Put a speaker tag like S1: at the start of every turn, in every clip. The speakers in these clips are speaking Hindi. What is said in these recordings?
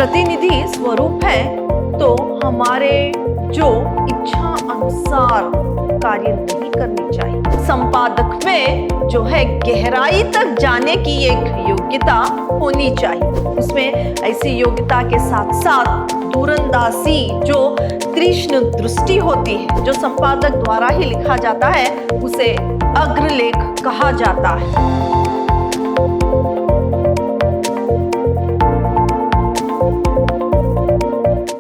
S1: प्रतिनिधि स्वरूप है तो हमारे जो इच्छा अनुसार कार्य नहीं करनी चाहिए। संपादक में जो है गहराई तक जाने की एक योग्यता होनी चाहिए। उसमें ऐसी योग्यता के साथ साथ दूरंदाजी जो तीक्ष्ण दृष्टि होती है, जो संपादक द्वारा ही लिखा जाता है, उसे अग्रलेख कहा जाता है।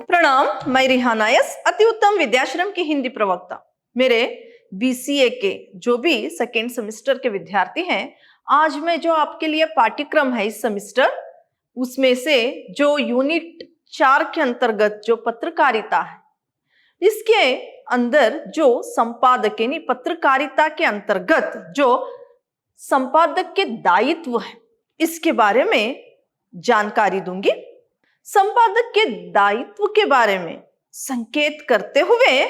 S1: प्रणाम, मैं रिहाना यस, अति उत्तम विद्याश्रम की हिंदी प्रवक्ता। मेरे BCA के जो भी सेकेंड सेमेस्टर के विद्यार्थी हैं, आज मैं जो आपके लिए पाठ्यक्रम है इस सेमेस्टर, उसमें से जो यूनिट 4 के अंतर्गत जो पत्रकारिता है, इसके अंदर जो संपादक यानी पत्रकारिता के अंतर्गत जो संपादक के दायित्व है, इसके बारे में जानकारी दूंगी। संपादक के दायित्व के बारे में संकेत करते हुए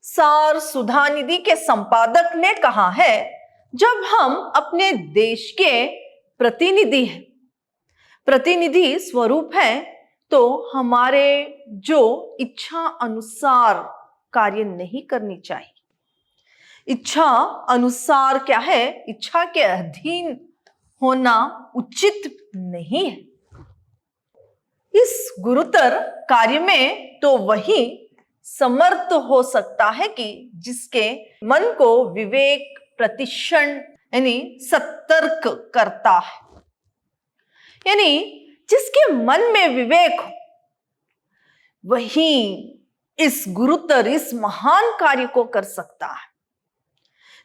S1: सार सुधानिधि के संपादक ने कहा है, जब हम अपने देश के प्रतिनिधि हैं, प्रतिनिधि स्वरूप है, तो हमारे जो इच्छा अनुसार कार्य नहीं करनी चाहिए। इच्छा अनुसार क्या है? इच्छा के अधीन होना उचित नहीं है। इस गुरुतर कार्य में तो वही समर्थ हो सकता है कि जिसके मन को विवेक प्रतिक्षण यानी सतर्क करता है, यानी जिसके मन में विवेक हो, वही इस गुरुतर इस महान कार्य को कर सकता है।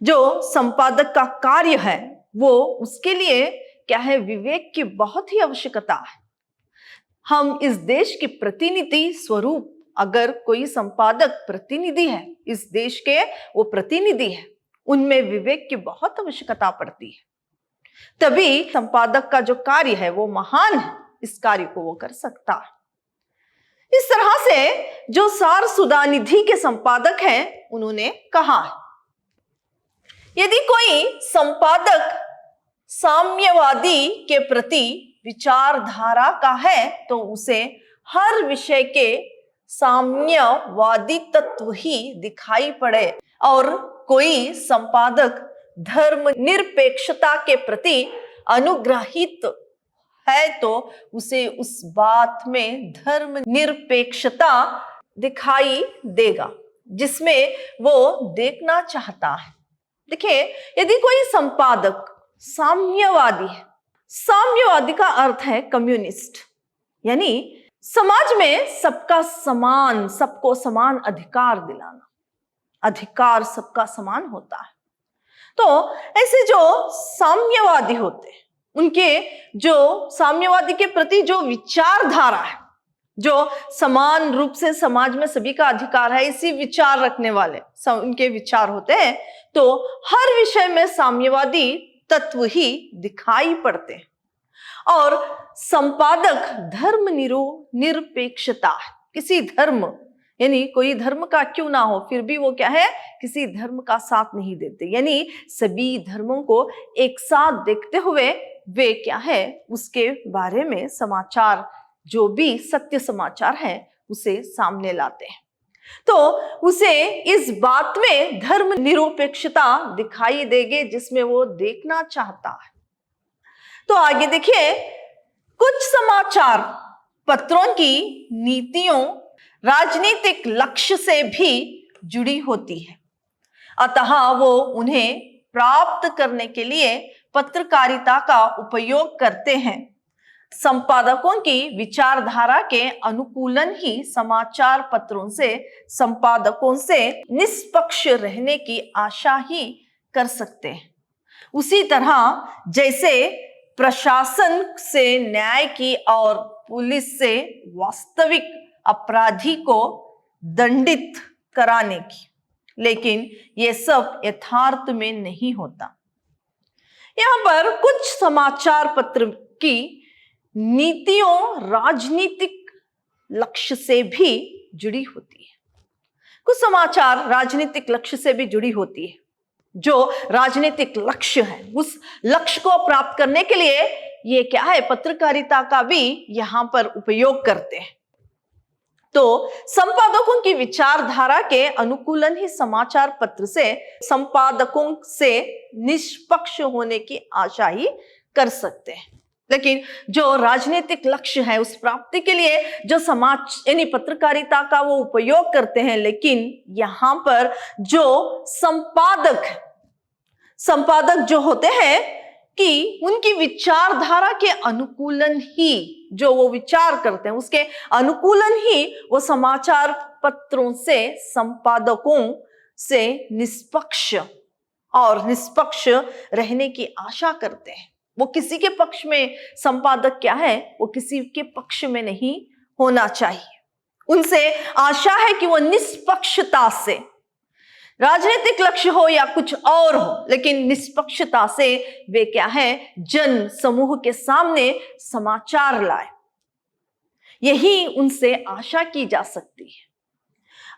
S1: जो संपादक का कार्य है वो उसके लिए क्या है? विवेक की बहुत ही आवश्यकता है। हम इस देश के प्रतिनिधि स्वरूप, अगर कोई संपादक प्रतिनिधि है इस देश के, वो प्रतिनिधि है, उनमें विवेक की बहुत आवश्यकता पड़ती है। तभी संपादक का जो कार्य है वो महान है, इस कार्य को वो कर सकता है। इस तरह से जो सार सुधानिधि के संपादक हैं, उन्होंने कहा है, यदि कोई संपादक साम्यवादी के प्रति विचारधारा का है तो उसे हर विषय के साम्यवादी तत्व ही दिखाई पड़े, और कोई संपादक धर्म निरपेक्षता के प्रति अनुग्रहित है तो उसे उस बात में धर्म निरपेक्षता दिखाई देगा जिसमें वो देखना चाहता है। देखिए, यदि कोई संपादक साम्यवादी है, साम्यवादी का अर्थ है कम्युनिस्ट, यानी समाज में सबका समान, सबको समान अधिकार दिलाना, अधिकार सबका समान होता है। तो ऐसे जो साम्यवादी होते हैं, उनके जो साम्यवादी के प्रति जो विचारधारा है, जो समान रूप से समाज में सभी का अधिकार है, इसी विचार रखने वाले उनके विचार होते हैं, तो हर विषय में साम्यवादी तत्व ही दिखाई पड़ते हैं। और संपादक धर्म निरपेक्षता है, किसी धर्म यानी कोई धर्म का क्यों ना हो, फिर भी वो क्या है? किसी धर्म का साथ नहीं देते, यानी सभी धर्मों को एक साथ देखते हुए वे क्या है? उसके बारे में समाचार, जो भी सत्य समाचार है, उसे सामने लाते हैं। तो उसे इस बात में धर्म निरपेक्षता दिखाई देगी जिसमें वो देखना चाहता है। तो आगे देखिए, कुछ समाचार पत्रों की नीतियों राजनीतिक लक्ष्य से भी जुड़ी होती है, अतः वो उन्हें प्राप्त करने के लिए पत्रकारिता का उपयोग करते हैं। संपादकों की विचारधारा के अनुकूलन ही समाचार पत्रों से संपादकों से निष्पक्ष रहने की आशा ही कर सकते हैं। उसी तरह जैसे प्रशासन से न्याय की और पुलिस से वास्तविक अपराधी को दंडित कराने की, लेकिन ये सब यथार्थ में नहीं होता। यहाँ पर कुछ समाचार पत्र की नीतियों राजनीतिक लक्ष्य से भी जुड़ी होती है। कुछ समाचार राजनीतिक लक्ष्य से भी जुड़ी होती है। जो राजनीतिक लक्ष्य है, उस लक्ष्य को प्राप्त करने के लिए ये क्या है, पत्रकारिता का भी यहां पर उपयोग करते हैं। तो संपादकों की विचारधारा के अनुकूलन ही समाचार पत्र से संपादकों से निष्पक्ष होने की आशा ही कर सकते हैं। लेकिन जो राजनीतिक लक्ष्य है उस प्राप्ति के लिए जो समाज यानी पत्रकारिता का वो उपयोग करते हैं, लेकिन यहां पर जो संपादक जो होते हैं कि उनकी विचारधारा के अनुकूलन ही, जो वो विचार करते हैं उसके अनुकूलन ही वो समाचार पत्रों से संपादकों से निष्पक्ष रहने की आशा करते हैं। वो किसी के पक्ष में, संपादक क्या है, वो किसी के पक्ष में नहीं होना चाहिए। उनसे आशा है कि वो निष्पक्षता से, राजनीतिक लक्ष्य हो या कुछ और हो, लेकिन निष्पक्षता से वे क्या है, जन समूह के सामने समाचार लाए। यही उनसे आशा की जा सकती है।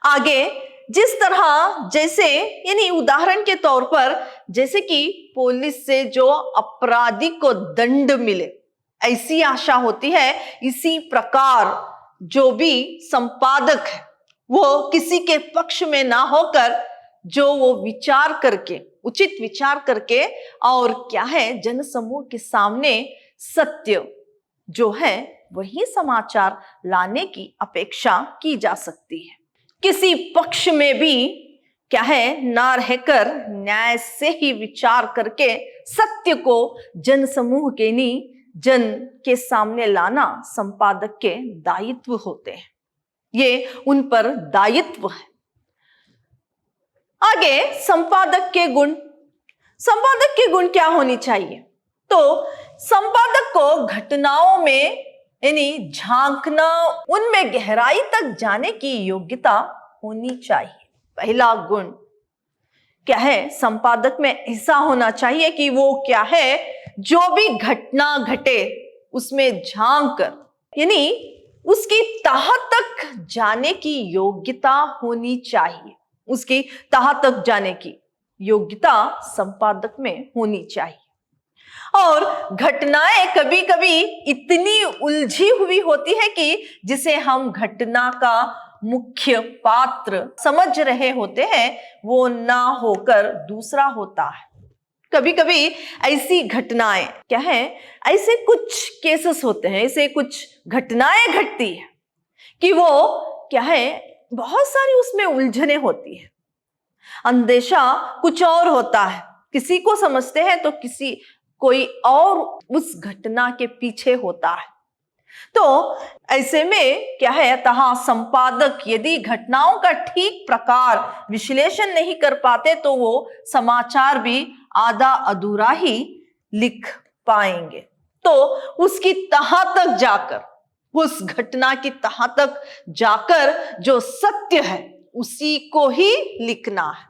S1: आगे जिस तरह, जैसे यानी उदाहरण के तौर पर, जैसे कि पुलिस से जो अपराधी को दंड मिले, ऐसी आशा होती है। इसी प्रकार जो भी संपादक है वो किसी के पक्ष में ना होकर, जो वो विचार करके, उचित विचार करके और क्या है, जन समूह के सामने सत्य जो है वही समाचार लाने की अपेक्षा की जा सकती है। किसी पक्ष में भी क्या है, ना रहकर न्याय से ही विचार करके सत्य को जन समूह के जन के सामने लाना संपादक के दायित्व होते हैं। ये उन पर दायित्व है। आगे संपादक के गुण क्या होनी चाहिए? तो संपादक को घटनाओं में यानी झांकना, उनमें गहराई तक जाने की योग्यता होनी चाहिए। पहला गुण क्या है, संपादक में ऐसा होना चाहिए कि वो क्या है, जो भी घटना घटे उसमें झांक कर, यानी उसकी तह तक जाने की योग्यता होनी चाहिए। उसकी तह तक जाने की योग्यता संपादक में होनी चाहिए। और घटनाएं कभी कभी इतनी उलझी हुई होती है कि जिसे हम घटना का मुख्य पात्र समझ रहे होते हैं वो ना होकर दूसरा होता है। कभी कभी ऐसी घटनाएं क्या है, ऐसे कुछ केसेस होते हैं, ऐसे कुछ घटनाएं घटती है कि वो क्या है, बहुत सारी उसमें उलझने होती है। अंदेशा कुछ और होता है, किसी को समझते हैं तो कोई और उस घटना के पीछे होता है। तो ऐसे में क्या है, तहा संपादक यदि घटनाओं का ठीक प्रकार विश्लेषण नहीं कर पाते तो वो समाचार भी आधा अधूरा ही लिख पाएंगे। तो उसकी तह तक जाकर, उस घटना की तह तक जाकर जो सत्य है उसी को ही लिखना है।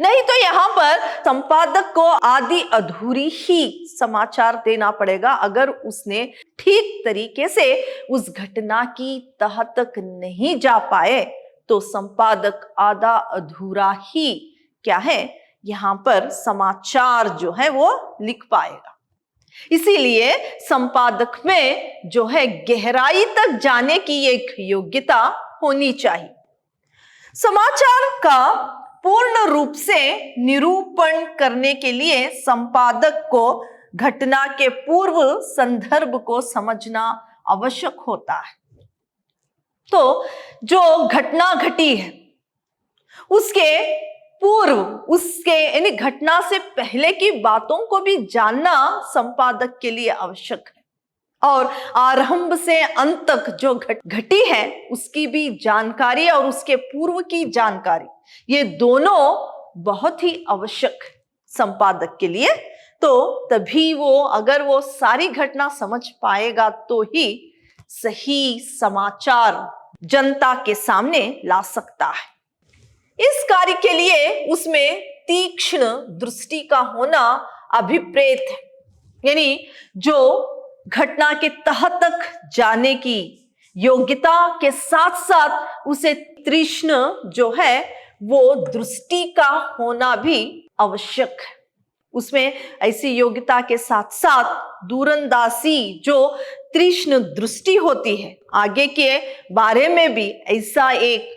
S1: नहीं तो यहां पर संपादक को आधी अधूरी ही समाचार देना पड़ेगा। अगर उसने ठीक तरीके से उस घटना की तह तक नहीं जा पाए तो संपादक आधा अधूरा ही क्या है, यहां पर समाचार जो है वो लिख पाएगा। इसीलिए संपादक में जो है गहराई तक जाने की एक योग्यता होनी चाहिए। समाचार का पूर्ण रूप से निरूपण करने के लिए संपादक को घटना के पूर्व संदर्भ को समझना आवश्यक होता है। तो जो घटना घटी है उसके पूर्व, उसके यानी घटना से पहले की बातों को भी जानना संपादक के लिए आवश्यक है। और आरंभ से अंत तक जो घटी है उसकी भी जानकारी और उसके पूर्व की जानकारी, ये दोनों बहुत ही आवश्यक है संपादक के लिए। तो तभी वो, अगर वो सारी घटना समझ पाएगा तो ही सही समाचार जनता के सामने ला सकता है। इस कार्य के लिए उसमें तीक्ष्ण दृष्टि का होना अभिप्रेत है। यानी जो घटना के तह तक जाने की योग्यता के साथ साथ उसे तीक्ष्ण जो है वो दृष्टि का होना भी आवश्यक है। उसमें ऐसी योग्यता के साथ साथ दूरंदाजी जो तीक्ष्ण दृष्टि होती है, आगे के बारे में भी ऐसा एक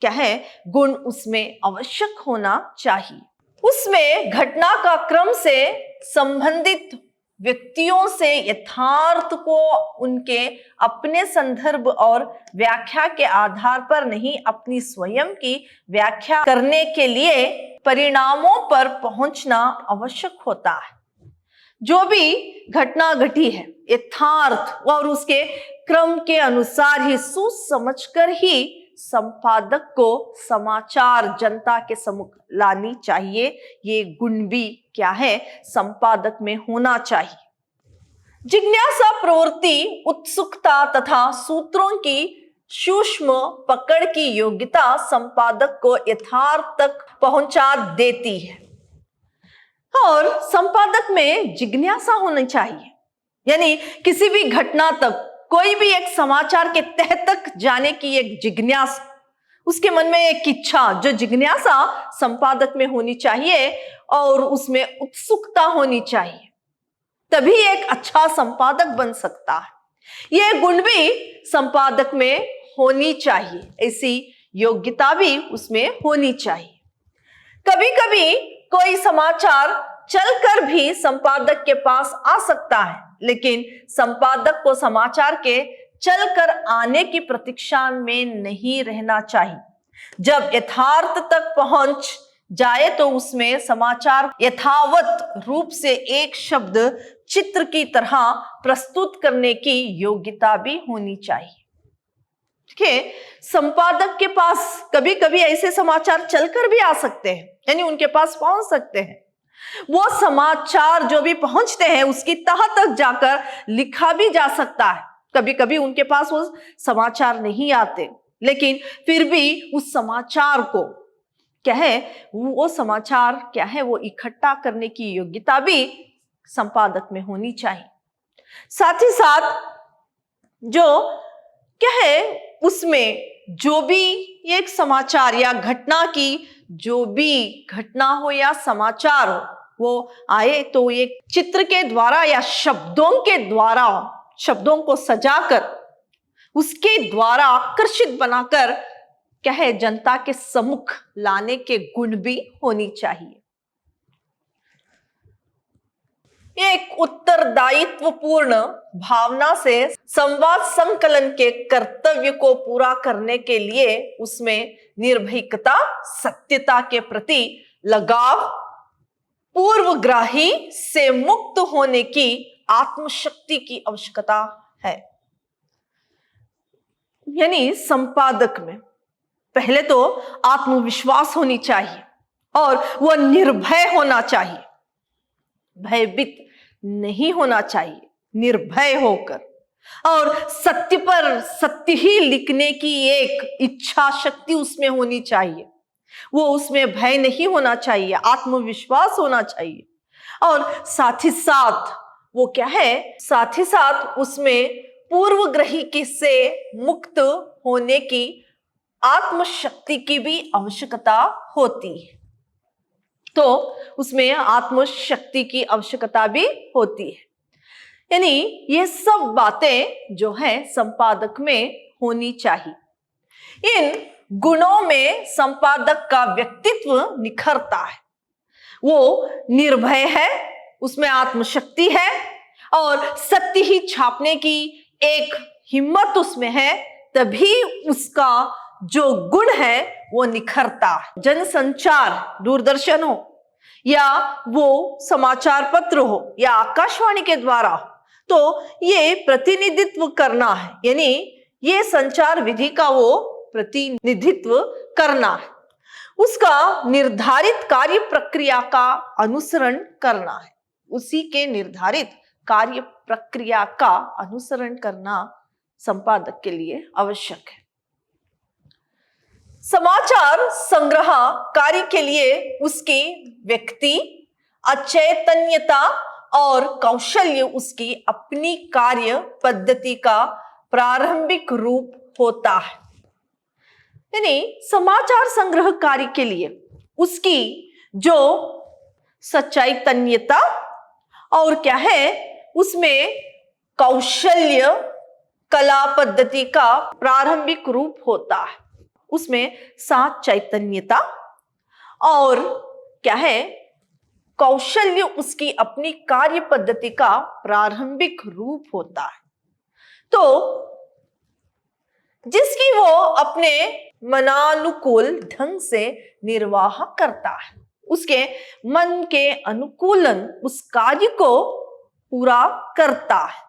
S1: क्या है गुण उसमें आवश्यक होना चाहिए। उसमें घटना का क्रम से संबंधित व्यक्तियों से यथार्थ को उनके अपने संदर्भ और व्याख्या के आधार पर नहीं, अपनी स्वयं की व्याख्या करने के लिए परिणामों पर पहुंचना आवश्यक होता है। जो भी घटना घटी है यथार्थ और उसके क्रम के अनुसार ही सोच समझकर ही संपादक को समाचार जनता के सम्मुख लानी चाहिए। ये गुण भी क्या है संपादक में होना चाहिए। जिज्ञासा, प्रवृत्ति, उत्सुकता तथा सूत्रों की सूक्ष्म पकड़ की योग्यता संपादक को यथार्थ तक पहुंचा देती है। और संपादक में जिज्ञासा होनी चाहिए, यानी किसी भी घटना तक, कोई भी एक समाचार के तह तक जाने की एक जिज्ञासा, उसके मन में एक इच्छा, जो जिज्ञासा संपादक में होनी चाहिए और उसमें उत्सुकता होनी चाहिए, तभी एक अच्छा संपादक बन सकता है। यह गुण भी संपादक में होनी चाहिए, ऐसी योग्यता भी उसमें होनी चाहिए। कभी कभी कोई समाचार चलकर भी संपादक के पास आ सकता है, लेकिन संपादक को समाचार के चलकर आने की प्रतीक्षा में नहीं रहना चाहिए। जब यथार्थ तक पहुंच जाए तो उसमें समाचार यथावत रूप से एक शब्द चित्र की तरह प्रस्तुत करने की योग्यता भी होनी चाहिए। ठीक है, संपादक के पास कभी कभी ऐसे समाचार चलकर भी आ सकते हैं, यानी उनके पास पहुंच सकते हैं। वो समाचार जो भी पहुंचते हैं उसकी तह तक जाकर लिखा भी जा सकता है। कभी कभी उनके पास वो समाचार नहीं आते, लेकिन फिर भी उस समाचार को क्या है, वो समाचार क्या है, वो इकट्ठा करने की योग्यता भी संपादक में होनी चाहिए। साथ ही साथ जो क्या है, उसमें जो भी एक समाचार या घटना की जो भी घटना हो या समाचार हो, वो आए तो एक चित्र के द्वारा या शब्दों के द्वारा, शब्दों को सजाकर उसके द्वारा आकर्षित बनाकर क्या है जनता के सम्मुख लाने के गुण भी होनी चाहिए। एक उत्तरदायित्वपूर्ण भावना से संवाद संकलन के कर्तव्य को पूरा करने के लिए उसमें निर्भीकता, सत्यता के प्रति लगाव, पूर्वग्राही से मुक्त होने की आत्मशक्ति की आवश्यकता है। यानी संपादक में पहले तो आत्मविश्वास होनी चाहिए और वह निर्भय होना चाहिए, भयभीत नहीं होना चाहिए, निर्भय होकर, और सत्य पर सत्य ही लिखने की एक इच्छा शक्ति उसमें होनी चाहिए। वो उसमें भय नहीं होना चाहिए, आत्मविश्वास होना चाहिए। और साथ ही साथ वो क्या है, साथ ही साथ उसमें पूर्वग्रही की से मुक्त होने की आत्मशक्ति की भी आवश्यकता होती है। तो उसमें आत्मशक्ति की आवश्यकता भी होती है। यानी ये सब बातें जो है संपादक में होनी चाहिए। इन गुणों में संपादक का व्यक्तित्व निखरता है। वो निर्भय है, उसमें आत्मशक्ति है और सत्य ही छापने की एक हिम्मत उसमें है, तभी उसका जो गुण है वो निखरता है। जनसंचार, दूरदर्शन हो या वो समाचार पत्र हो या आकाशवाणी के द्वारा हो, तो ये प्रतिनिधित्व करना है, यानी ये संचार विधि का वो प्रतिनिधित्व करना है, उसका निर्धारित कार्य प्रक्रिया का अनुसरण करना है, उसी के निर्धारित कार्य प्रक्रिया का अनुसरण करना संपादक के लिए आवश्यक है। समाचार संग्रह कार्य के लिए उसकी व्यक्ति, अचैतन्यता और कौशल्य उसकी अपनी कार्य पद्धति का प्रारंभिक रूप होता है। यानी समाचार संग्रह कार्य के लिए उसकी जो सचैतन्यता, और क्या है उसमें कौशल्य कला पद्धति का प्रारंभिक रूप होता है। उसमें सात चैतन्यता और क्या है कौशल्य उसकी अपनी कार्य पद्धति का प्रारंभिक रूप होता है। तो जिसकी वो अपने मनानुकूल ढंग से निर्वाह करता है, उसके मन के अनुकूलन उस कार्य को पूरा करता है।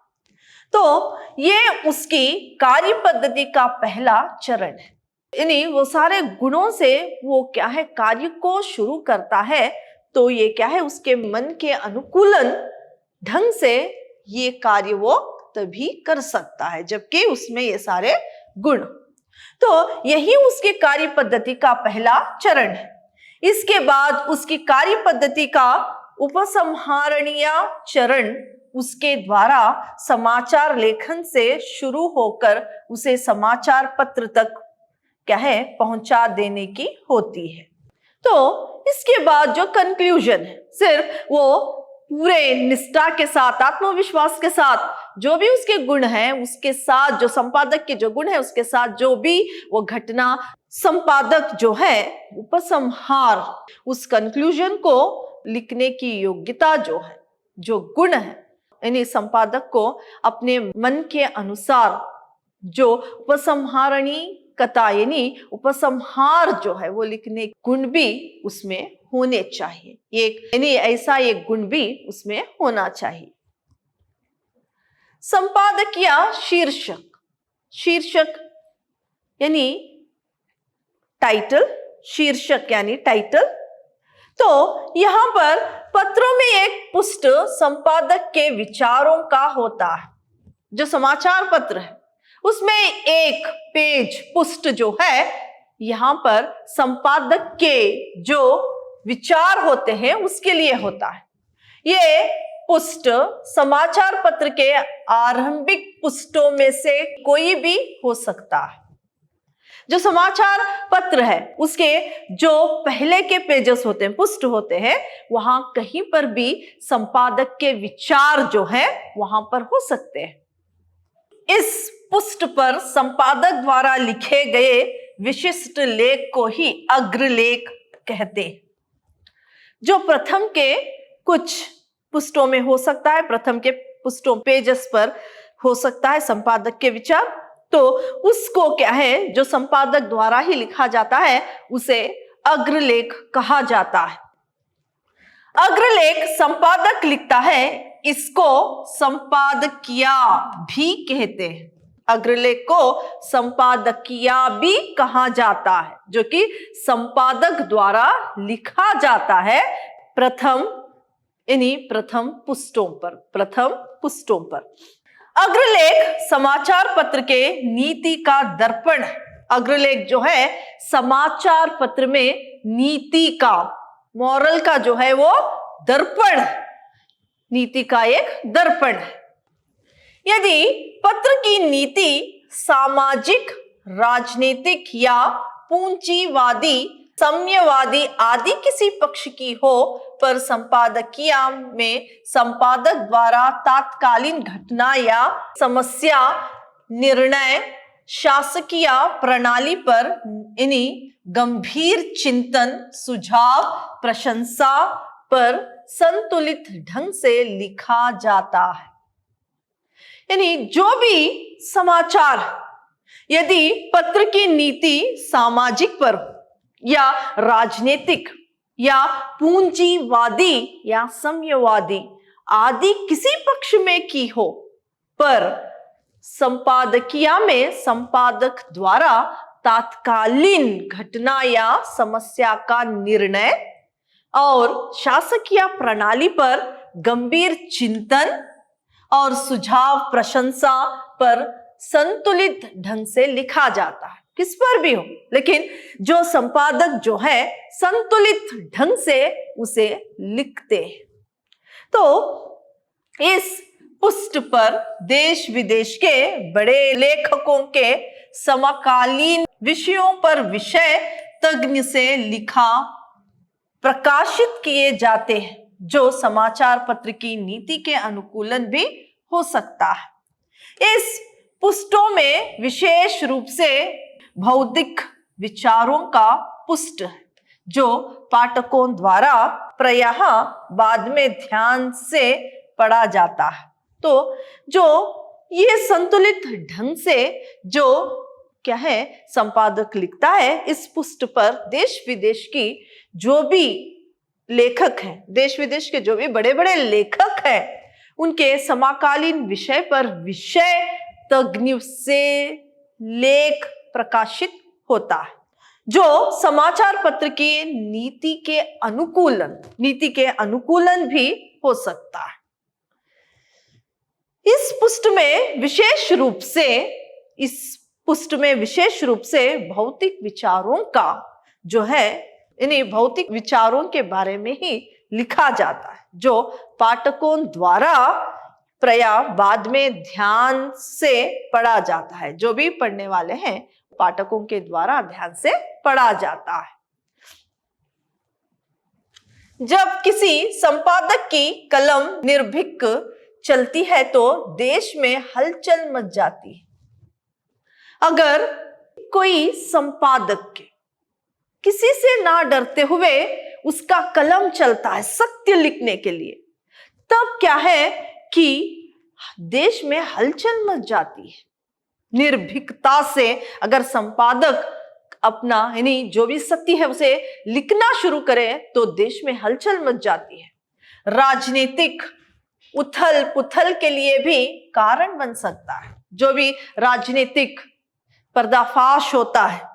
S1: तो ये उसकी कार्य पद्धति का पहला चरण है। यानी वो सारे गुणों से वो क्या है कार्य को शुरू करता है। तो ये क्या है उसके मन के अनुकूलन ढंग से ये कार्य वो तभी कर सकता है जबकि उसमें ये सारे गुण। तो यही उसके कार्य पद्धति का पहला चरण है। इसके बाद उसकी कार्य पद्धति का उपसंहारणीय चरण उसके द्वारा समाचार लेखन से शुरू होकर उसे समाचार पत्र तक क्या है पहुंचा देने की होती है। तो इसके बाद जो कंक्लूजन है, सिर्फ वो पूरे निष्ठा के साथ आत्मविश्वास के साथ जो भी उसके गुण हैं उसके साथ जो संपादक के जो गुण है उसके साथ जो भी वो घटना संपादक जो है उपसंहार उस कंक्लूजन को लिखने की योग्यता जो है जो गुण है यानी संपादक को अपने मन के अनुसार जो उपसंहारणी कथा यानी उपसंहार जो है वो लिखने गुण भी उसमें होने चाहिए। एक यानी ऐसा एक गुण भी उसमें होना चाहिए। संपादकीय शीर्षक, शीर्षक यानी टाइटल, शीर्षक यानी टाइटल। तो यहां पर पत्रों में एक पुष्ट संपादक के विचारों का होता है। जो समाचार पत्र है उसमें एक पेज पुष्ट जो है यहां पर संपादक के जो विचार होते हैं उसके लिए होता है। ये पुष्ट समाचार पत्र के आरंभिक पुष्टों में से कोई भी हो सकता है। जो समाचार पत्र है उसके जो पहले के पेजेस होते हैं पुष्ट होते हैं वहां कहीं पर भी संपादक के विचार जो है वहां पर हो सकते हैं। इस पुष्ट पर संपादक द्वारा लिखे गए विशिष्ट लेख को ही अग्रलेख कहते हैं। जो प्रथम के कुछ पुष्टों में हो सकता है, प्रथम के पुष्टों पेजेस पर हो सकता है संपादक के विचार, तो उसको क्या है जो संपादक द्वारा ही लिखा जाता है उसे अग्रलेख कहा जाता है। अग्रलेख संपादक लिखता है, इसको संपादकीय भी कहते हैं। अग्रलेख को संपादकीय भी कहा जाता है जो कि संपादक द्वारा लिखा जाता है प्रथम यानी प्रथम पुष्टों पर, प्रथम पुष्टों पर। अग्रलेख समाचार पत्र के नीति का दर्पण है। अग्रलेख जो है समाचार पत्र में नीति का, मॉरल का जो है वो दर्पण है, नीति का एक दर्पण है। यदि पत्र की नीति सामाजिक, राजनीतिक या पूंजीवादी, साम्यवादी आदि किसी पक्ष की हो पर संपादकीय में संपादक द्वारा तात्कालीन घटना या समस्या, निर्णय, शासकीय प्रणाली पर यानी गंभीर चिंतन, सुझाव, प्रशंसा पर संतुलित ढंग से लिखा जाता है। यानी जो भी समाचार यदि पत्र की नीति सामाजिक पर या राजनीतिक या पूंजीवादी या साम्यवादी आदि किसी पक्ष में की हो पर संपादकीय में संपादक द्वारा तात्कालीन घटना या समस्या का निर्णय और शासकीय प्रणाली पर गंभीर चिंतन और सुझाव, प्रशंसा पर संतुलित ढंग से लिखा जाता है। किस पर भी हो, लेकिन जो संपादक जो है संतुलित ढंग से उसे लिखते हैं। तो इस पुष्ट पर देश विदेश के बड़े लेखकों के समकालीन विषयों पर विषय तज्ञ से लिखा प्रकाशित किए जाते हैं। जो समाचार पत्र की नीति के अनुकूलन भी हो सकता है। इस पुष्टों में विशेष रूप से भौतिक विचारों का पुष्ट है, जो पाठकों द्वारा प्रायः बाद में ध्यान से पढ़ा जाता है। तो जो ये संतुलित ढंग से जो क्या है संपादक लिखता है, इस पुष्ट पर देश विदेश की जो भी लेखक हैं, देश विदेश के जो भी बड़े बड़े लेखक हैं, उनके समकालीन विषय पर विषय तज्ञ से लेख प्रकाशित होता है, जो समाचार पत्र की नीति के अनुकूलन भी हो सकता है। इस पुष्ट में विशेष रूप से भौतिक विचारों का जो है, इन्हीं भौतिक विचारों के बारे में ही लिखा जाता है, जो पाठकों द्वारा प्रायः बाद में ध्यान से पढ़ा जाता है। जो भी पढ़ने वाले हैं, पाठकों के द्वारा ध्यान से पढ़ा जाता है। जब किसी संपादक की कलम निर्भीक चलती है तो देश में हलचल मच जाती है। अगर कोई संपादक किसी से ना डरते हुए उसका कलम चलता है सत्य लिखने के लिए, तब क्या है कि देश में हलचल मच जाती है। निर्भीकता से अगर संपादक अपना यानी जो भी सत्य है उसे लिखना शुरू करे तो देश में हलचल मच जाती है। राजनीतिक उथल पुथल के लिए भी कारण बन सकता है। जो भी राजनीतिक पर्दाफाश होता है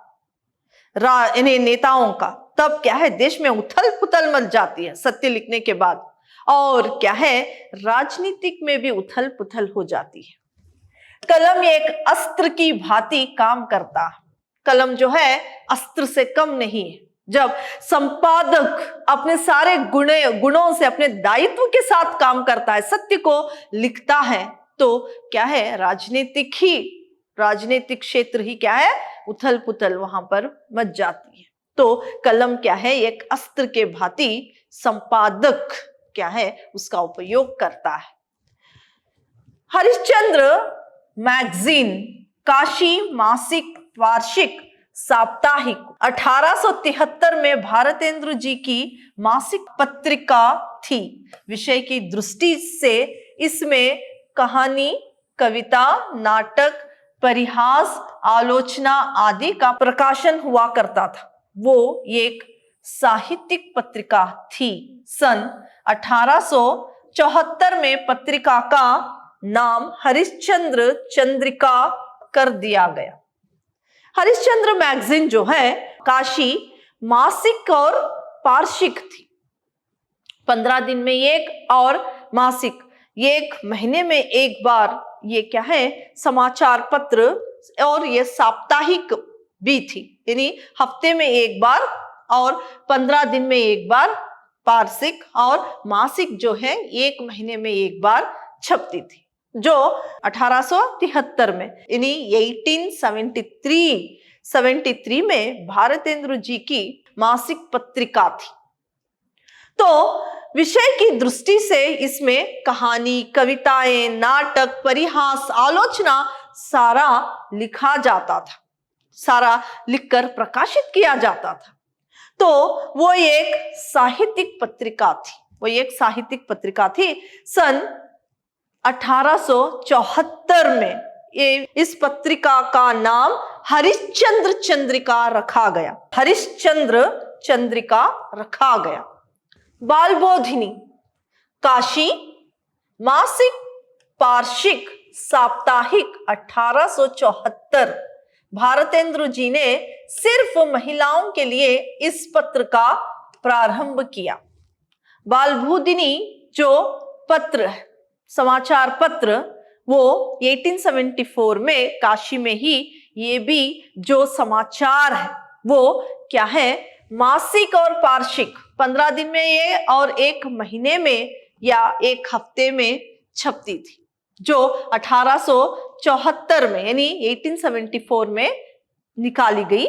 S1: इन्हीं नेताओं का, तब क्या है देश में उथल पुथल मच जाती है सत्य लिखने के बाद, और क्या है राजनीतिक में भी उथल पुथल हो जाती है। कलम एक अस्त्र की भांति काम करता है। कलम जो है अस्त्र से कम नहीं है। जब संपादक अपने सारे गुणों से अपने दायित्व के साथ काम करता है, सत्य को लिखता है, तो क्या है राजनीतिक क्षेत्र ही क्या है उथल पुथल वहां पर मच जाती है। तो कलम क्या है एक अस्त्र के भांति संपादक क्या है उसका उपयोग करता है। हरिश्चंद्र मैगजीन काशी मासिक वार्षिक साप्ताहिक 1873 में भारतेंद्र जी की मासिक पत्रिका थी। विषय की दृष्टि से इसमें कहानी, कविता, नाटक, परिहास, आलोचना आदि का प्रकाशन हुआ करता था। वो एक साहित्यिक पत्रिका थी। सन 1874 में पत्रिका का नाम हरिश्चंद्र चंद्रिका कर दिया गया। हरिश्चंद्र मैगजीन जो है काशी मासिक और वार्षिक थी। 15 दिन में एक और मासिक 1 महीने में एक बार ये क्या है समाचार पत्र, और ये साप्ताहिक भी थी, यानी हफ्ते में एक बार और 15 दिन में एक बार वार्षिक, और मासिक जो है 1 महीने में एक बार छपती थी, जो 1873 में यानी 1873 में भारतेंद्र जी की मासिक पत्रिका थी। तो विषय की दृष्टि से इसमें कहानी, कविताएं, नाटक, परिहास, आलोचना सारा लिखा जाता था, सारा लिखकर प्रकाशित किया जाता था। तो वो एक साहित्यिक पत्रिका थी। सन 1874 में इस पत्रिका का नाम हरिश्चंद्र चंद्रिका रखा गया। बालबोधिनी काशी मासिक वार्षिक साप्ताहिक 1874 भारतेंद्र जी ने सिर्फ महिलाओं के लिए इस पत्र का प्रारंभ किया। बालबोधिनी जो पत्र है, समाचार पत्र, वो 1874 में काशी में ही ये भी जो समाचार है वो क्या है मासिक और वार्षिक 15 दिन में ये और 1 महीने में या 1 हफ्ते में छपती थी, जो 1874 में यानी 1874 में निकाली गई।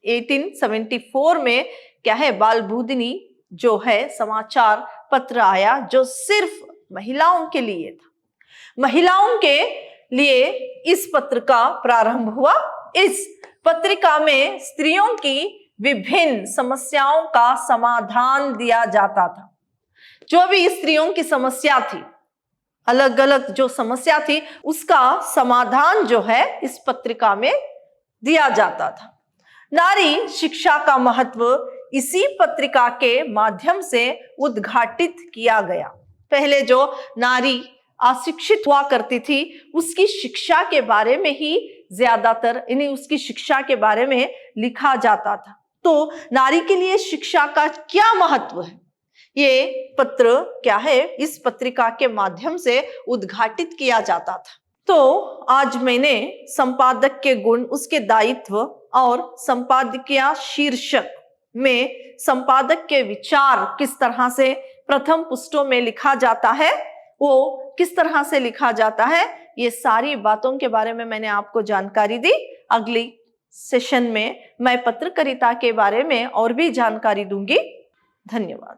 S1: 1874 में क्या है बालबोधिनी जो है समाचार पत्र आया जो सिर्फ महिलाओं के लिए था। महिलाओं के लिए इस पत्र का प्रारंभ हुआ। इस पत्रिका में स्त्रियों की विभिन्न समस्याओं का समाधान दिया जाता था। जो भी स्त्रियों की समस्या थी, अलग अलग जो समस्या थी, उसका समाधान जो है इस पत्रिका में दिया जाता था। नारी शिक्षा का महत्व इसी पत्रिका के माध्यम से उद्घाटित किया गया। पहले जो नारी अशिक्षित हुआ करती थी, उसकी शिक्षा के बारे में ही ज्यादातर उसकी शिक्षा के बारे में लिखा जाता था। तो नारी के लिए शिक्षा का क्या महत्व है, ये पत्र क्या है, इस पत्रिका के माध्यम से उद्घाटित किया जाता था। तो आज मैंने संपादक के गुण, उसके दायित्व और संपादकीय शीर्षक में संपादक के विचार किस तरह से प्रथम पुष्टों में लिखा जाता है, वो किस तरह से लिखा जाता है, ये सारी बातों के बारे में मैंने आपको जानकारी दी। अगली सेशन में मैं पत्रकारिता के बारे में और भी जानकारी दूंगी। धन्यवाद।